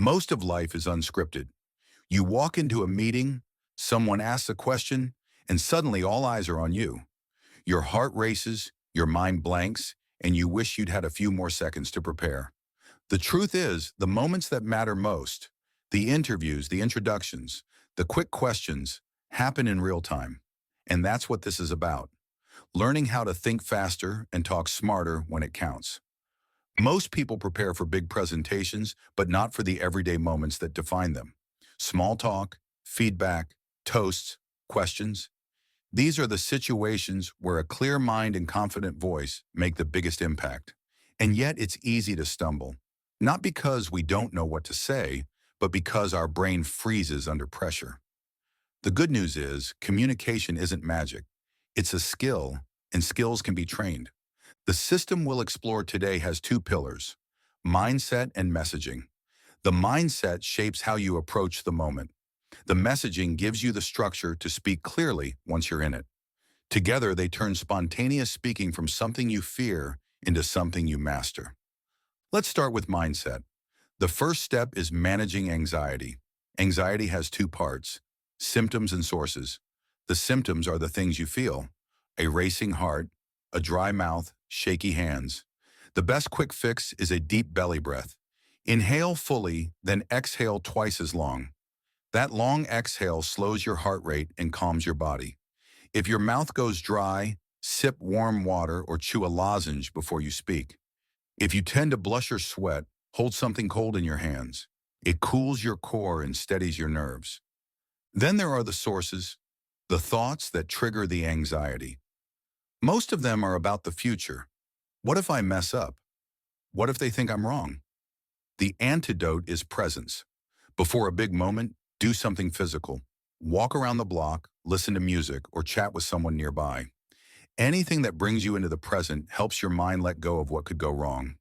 Most of life is unscripted. You walk into a meeting, someone asks a question, and suddenly all eyes are on you. Your heart races, your mind blanks, and you wish you'd had a few more seconds to prepare. The truth is, the moments that matter most, the interviews, the introductions, the quick questions, happen in real time. And that's what this is about. Learning how to think faster and talk smarter when it counts. Most people prepare for big presentations, but not for the everyday moments that define them. Small talk, feedback, toasts, questions. These are the situations where a clear mind and confident voice make the biggest impact. And yet it's easy to stumble. Not because we don't know what to say, but because our brain freezes under pressure. The good news is, communication isn't magic. It's a skill, and skills can be trained. The system we'll explore today has two pillars: mindset and messaging. The mindset shapes how you approach the moment. The messaging gives you the structure to speak clearly once you're in it. Together, they turn spontaneous speaking from something you fear into something you master. Let's start with mindset. The first step is managing anxiety. Anxiety has two parts: symptoms and sources. The symptoms are the things you feel: a racing heart, a dry mouth, shaky hands. The best quick fix is a deep belly breath. Inhale fully, then exhale twice as long. That long exhale slows your heart rate and calms your body. If your mouth goes dry, sip warm water or chew a lozenge before you speak. If you tend to blush or sweat, hold something cold in your hands. It cools your core and steadies your nerves. Then there are the sources, the thoughts that trigger the anxiety. Most of them are about the future. What if I mess up? What if they think I'm wrong? The antidote is presence. Before a big moment, do something physical. Walk around the block, listen to music, or chat with someone nearby. Anything that brings you into the present helps your mind let go of what could go wrong.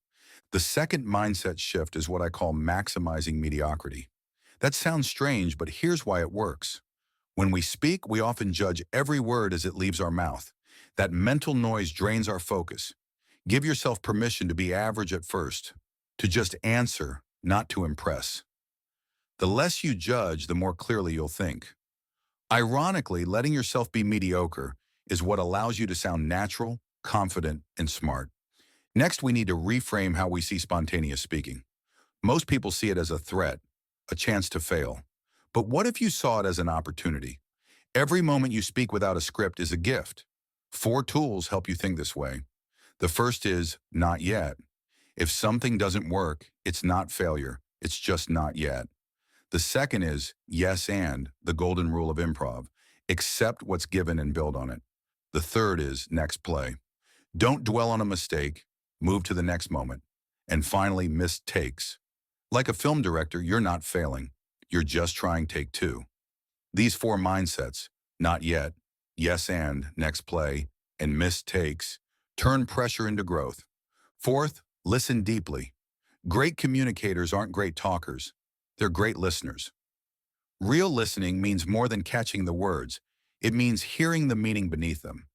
The second mindset shift is what I call maximizing mediocrity. That sounds strange, but here's why it works. When we speak, we often judge every word as it leaves our mouth. That mental noise drains our focus. Give yourself permission to be average at first, to just answer, not to impress. The less you judge, the more clearly you'll think. Ironically, letting yourself be mediocre is what allows you to sound natural, confident, and smart. Next, we need to reframe how we see spontaneous speaking. Most people see it as a threat, a chance to fail. But what if you saw it as an opportunity? Every moment you speak without a script is a gift. 4 tools help you think this way. The first is not yet. If something doesn't work, it's not failure, it's just not yet. The second is yes and, the golden rule of improv. Accept what's given and build on it. The third is next play. Don't dwell on a mistake, move to the next moment. And finally, missed takes. Like a film director, you're not failing. You're just trying take 2. These 4 mindsets, not yet, yes and, next play, and missed takes, turn pressure into growth. Fourth, listen deeply. Great communicators aren't great talkers. They're great listeners. Real listening means more than catching the words. It means hearing the meaning beneath them.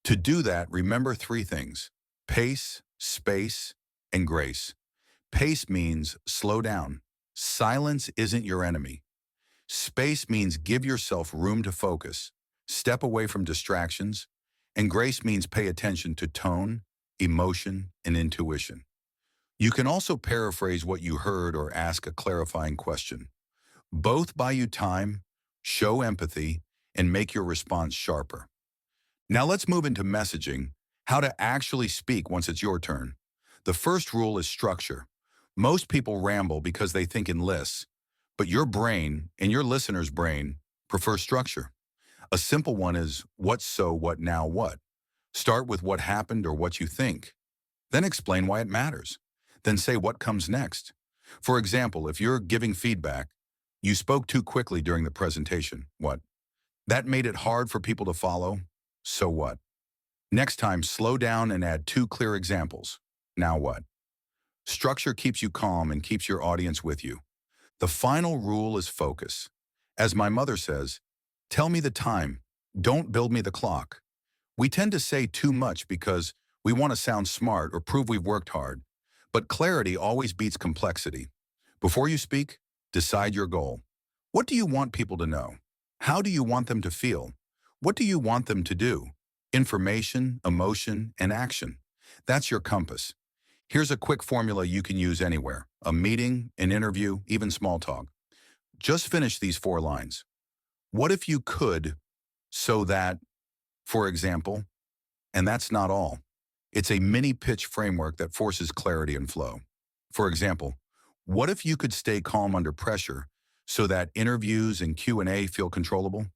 To do that, remember 3 things: pace, space, and grace. Pace means slow down. Silence isn't your enemy. Space means give yourself room to focus. Step away from distractions. And grace means pay attention to tone, emotion, and intuition. You can also paraphrase what you heard or ask a clarifying question. Both buy you time, show empathy, and make your response sharper. Now let's move into messaging, how to actually speak once it's your turn. The first rule is structure. Most people ramble because they think in lists, but your brain and your listener's brain prefer structure. A simple one is what so, what now, what. Start with what happened or what you think. Then explain why it matters. Then say what comes next. For example, if you're giving feedback, you spoke too quickly during the presentation. What? That made it hard for people to follow. So what? Next time, slow down and add 2 clear examples. Now what? Structure keeps you calm and keeps your audience with you. The final rule is focus. As my mother says, tell me the time, don't build me the clock. We tend to say too much because we want to sound smart or prove we've worked hard. But clarity always beats complexity. Before you speak, decide your goal. What do you want people to know? How do you want them to feel? What do you want them to do? Information, emotion, and action. That's your compass. Here's a quick formula you can use anywhere. A meeting, an interview, even small talk. Just finish these 4 lines. What if you could, so that, for example, and that's not all. It's a mini pitch framework that forces clarity and flow. For example, what if you could stay calm under pressure so that interviews and Q&A feel controllable?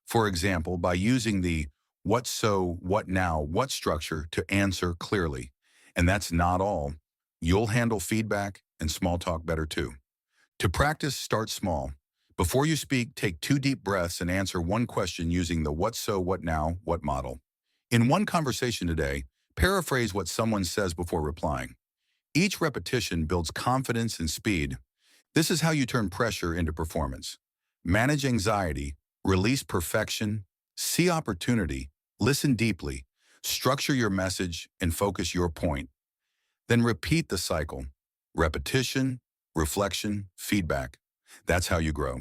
For example, by using the what so, what now, what structure to answer clearly. And that's not all. You'll handle feedback and small talk better too. To practice, start small. Before you speak, take 2 deep breaths and answer one question using the what so, what now, what model. In one conversation today, paraphrase what someone says before replying. Each repetition builds confidence and speed. This is how you turn pressure into performance. Manage anxiety, release perfection, see opportunity, listen deeply, structure your message, and focus your point. Then repeat the cycle. Repetition, reflection, feedback. That's how you grow.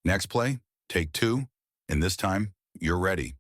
Next play, take 2, and this time, you're ready.